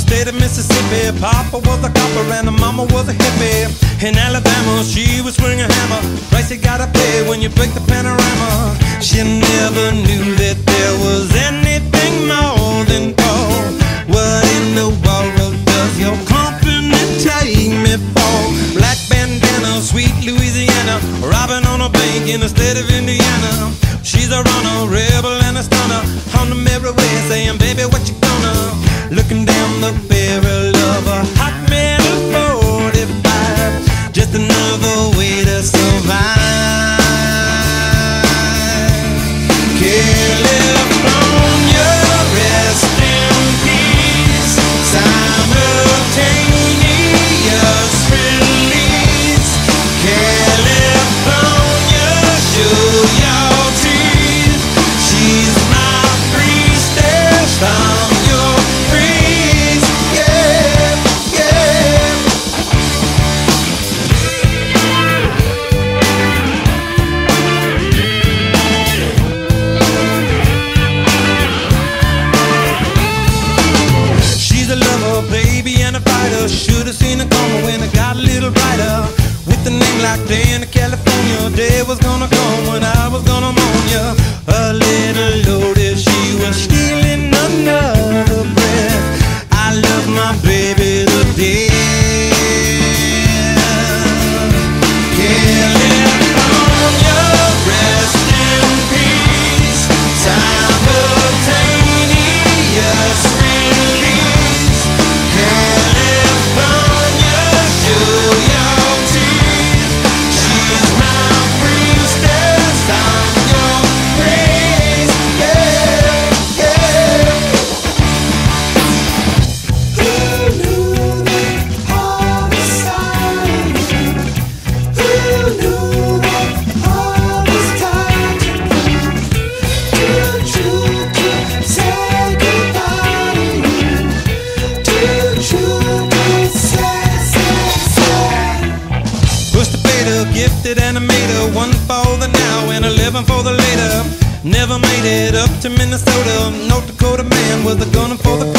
the state of Mississippi. Papa was a copper and the mama was a hippie. In Alabama, she was swinging a hammer. Price you gotta pay when you break the panorama. She never knew that there was anything more than gold. What in the world does your company take me for? Black bandana, sweet Louisiana, robbing on a bank in the state of Indiana. She's a runner, rebel and a stunner, on the merry way saying, baby, what you gonna? Looking down the barrel of a hot metal 45, just another way to survive. California, rest in peace. Simultaneous release. California, show your teeth. She's my priestess, I'm your priest. Yeah, yeah. She's a lover, baby, and a fighter. Should've seen it coming when it got a little brighter. With a name like day in California, day was gonna come when I was gonna mourn ya. A little loaded, she was stealing another breath. I love my baby to death. California, rest in peace. Simultaneous release. California, show your teeth. She's my priestess, I'm your priest. Yeah, yeah. Who knew that all was time? Who knew that all was time to say goodbye to you? Pushed the fader, gifted animator, one for the now and 11 for the later. Never made it up to Minnesota. North Dakota man was a gunner for the